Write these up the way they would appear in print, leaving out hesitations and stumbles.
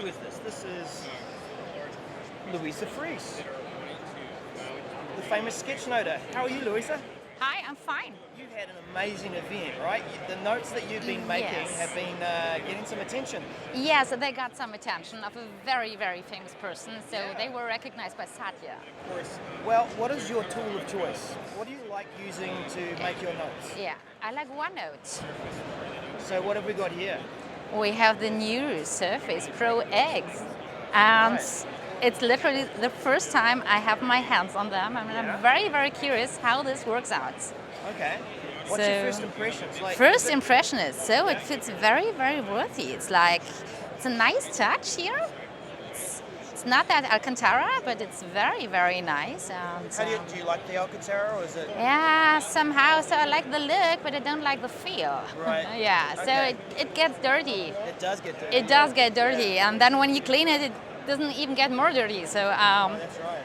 Who is this? This is Louisa Fries, the famous sketchnoter. How are you, Louisa? Hi, I'm fine. You've had an amazing event, right? The notes that you've been making Yes. have been getting some attention. Yes, they got some attention of a very, very famous person, so they were recognized by Satya. Well, what is your tool of choice? What do you like using to make your notes? Yeah, I like OneNote. So what have we got here? We have the new Surface Pro X, and Right. it's literally the first time I have my hands on them, and Yeah. I'm very, very curious how this works out. Okay. What's your So- first impressions? Like, First is it- impression is it fits very, very worthy. It's a nice touch here. It's not that Alcantara, but it's very, very nice. And How do you like the Alcantara, or is it? yeah, somehow. So I like the look, but I don't like the feel. Right. Yeah. So Okay. it gets dirty. It does get dirty. It does get dirty, and then when you clean it, it doesn't even get more dirty. So That's right.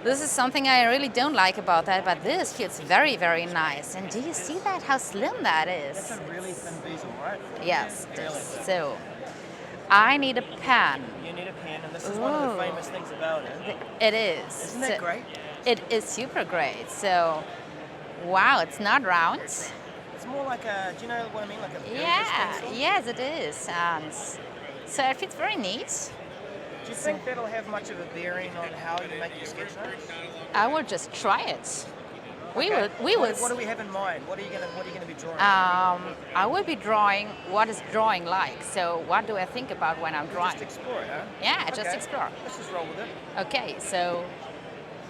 this is something I really don't like about that. But this feels very, very nice. And do you see that? How slim that That's is? a really thin bezel, right? Yes. Really? So I need a pen. You need a pen, and this is one of the Ooh. famous things about it. It is. Isn't that great? It is super great. So, wow, it's not round. It's more like a, do you know what I mean? Like a builder's Yeah, pencil? yes, it is. And so it fits very neat. Do you think that'll have much of a bearing on how you make your sketch notes? I will just try it. We Okay. will. What do we have in mind? What are you gonna be drawing? I will be drawing what is drawing like. So what do I think about when I'm drawing? Just explore it, huh? Yeah, just Okay. explore. Let's just roll with it. Okay, so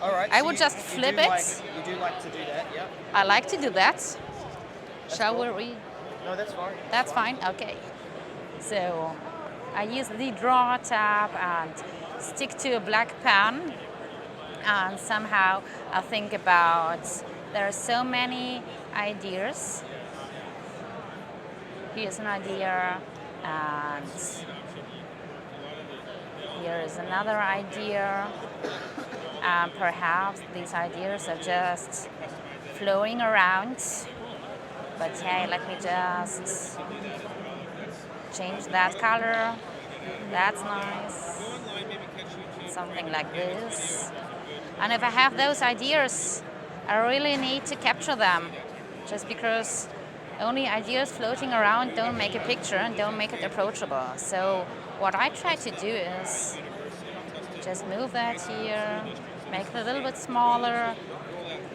All right. I so would you- just you flip do it. You do like to do that, yeah? I like to do that. Shall cool. we read? No, that's fine. That's fine. Okay. So I use the draw tab and stick to a black pen, and somehow I think about there are so many ideas. Here's an idea, and here is another idea, and perhaps these ideas are just flowing around. But hey, let me just change that color. That's nice. Something like this. And if I have those ideas, I really need to capture them. Just because only ideas floating around don't make a picture and don't make it approachable. So what I try to do is just move that here, make it a little bit smaller.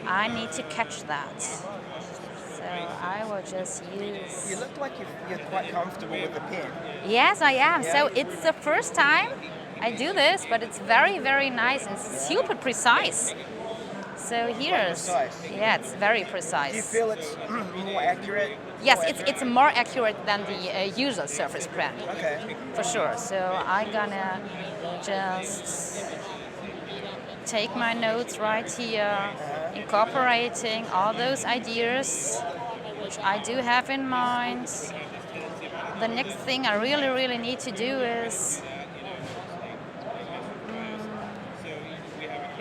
I need to catch that. So I will just use... You look like you're quite comfortable with the pen. Yes, I am. Yeah. So it's the first time I do this, but it's very, very nice and super precise. So here's... precise. Yeah, it's very Do precise. you feel it's more accurate? Yes, More it's more accurate than the usual Surface Pen, Okay. for sure. So I'm gonna just take my notes right here, incorporating all those ideas which I do have in mind. The next thing I really, really need to do is,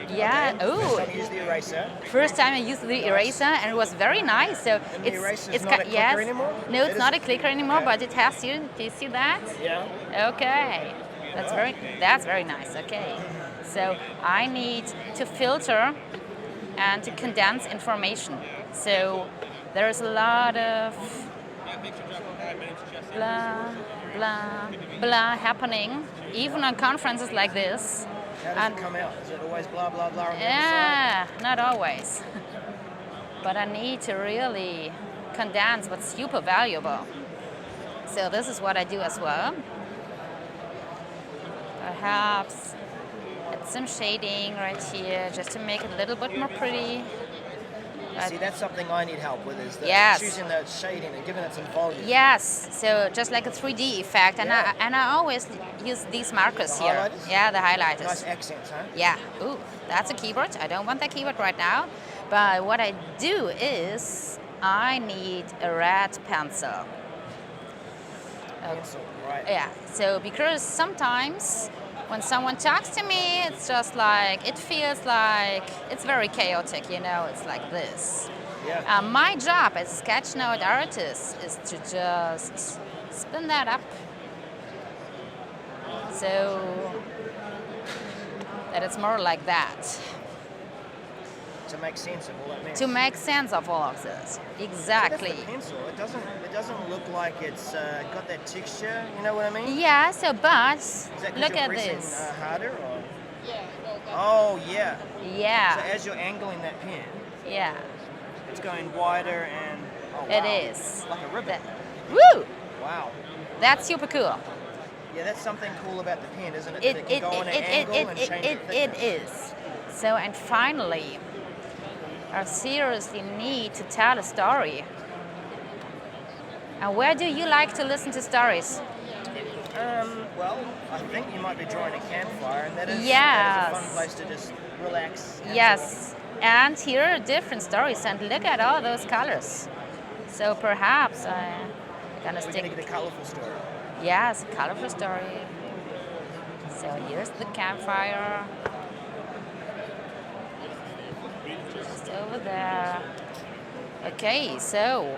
yeah, Okay. oh, First time you use the eraser. first time I used the eraser and it was very nice. So And the eraser's not a clicker yes, anymore? no, It it's is- not a clicker anymore, Okay. but it has you. Do you see that? Yeah. Okay, that's very nice. Okay, so I need to filter and to condense information. So there's a lot of blah blah blah happening, even on conferences like this. How does it come out? Is it always blah blah blah on the Yeah, not always. But I need to really condense what's super valuable. So this is what I do as well. Perhaps add some shading right here just to make it a little bit more pretty. inside? See, that's something I need help with, is Yes. choosing the shading and giving it some volume. Yes, so just like a 3D effect, and Yeah. I always use these markers The here. highlighters? Yeah, the highlighters. Nice accents, huh? Yeah. Ooh, that's a keyboard. I don't want that keyboard right now. But what I do is I need a red pencil. Pencil, right. Yeah. So because sometimes when someone talks to me, it's just like it feels like it's very chaotic. It's like this. Yeah. My job as a sketch note artist is to just spin that up So that it's more like that. To make sense of all that mess. To make sense of all of this. Exactly. So that's the pencil. It doesn't look like it's got that texture. You know what I mean? Yeah, so but Is that 'cause look you're at pressing, this. Harder or? Oh yeah. So Yeah, as you're angling that pen, yeah, it's going wider and. Oh, it wow. is. Like a ribbon. Woo! Wow. That's super cool. Yeah, that's something cool about the pen, isn't it? That it can go on an angle and change it thickness. is. So, and finally, I seriously need to tell a story. And where do you like to listen to stories? Well, I think you might be drawing a campfire, and that is a Yes. fun place to just relax. and Yes, and here are different stories, and look at all those colors. So perhaps I'm gonna We're going stick. to get a colourful story. Yes, colorful story. So here's the campfire. Just over there. Okay, so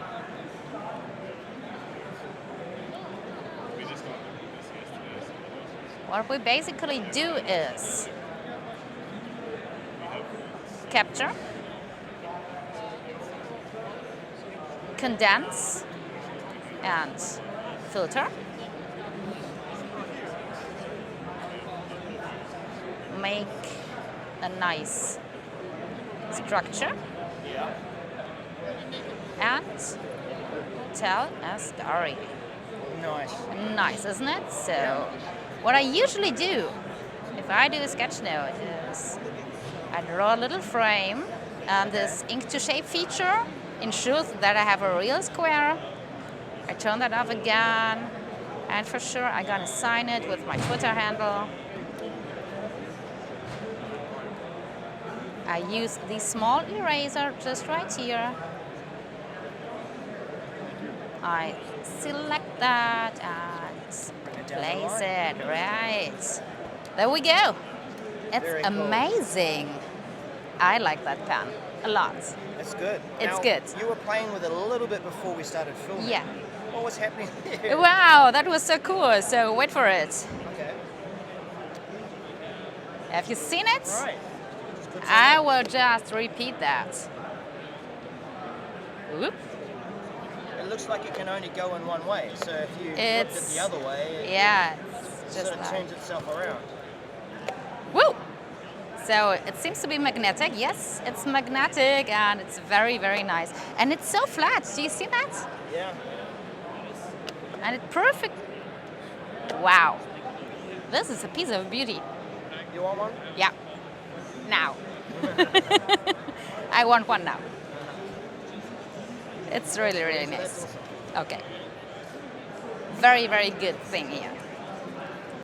what we basically do is capture, condense, and filter. Make a nice structure Yeah. and tell a story. Nice. Nice, isn't it? So, what I usually do if I do a sketch note is I draw a little frame, and this ink to shape feature ensures that I have a real square. I turn that off again, and for sure I'm gonna sign it with my Twitter handle. I use the small eraser just right here. I select that and it down the place line. it right. There we go. It's Very cool. amazing. I like that pen a lot. That's good. It's Now, good. You were playing with it a little bit before we started filming. Yeah. What was happening there? Wow, that was so cool. So wait for it. Okay. Have you seen it? All right. Just put some I in. will just repeat that. Whoop. It looks like it can only go in one way. So if you flipped it It's the other way, it yeah, sort it's just of like turns itself around. woo. So it seems to be magnetic. Yes, it's magnetic and it's very, very nice. And it's so flat. Do you see that? Yeah. And it's perfect. Wow. This is a piece of beauty. You want one? Yeah. Now. I want one now. It's really, really nice. That's awesome. Okay. Very, very good thing here.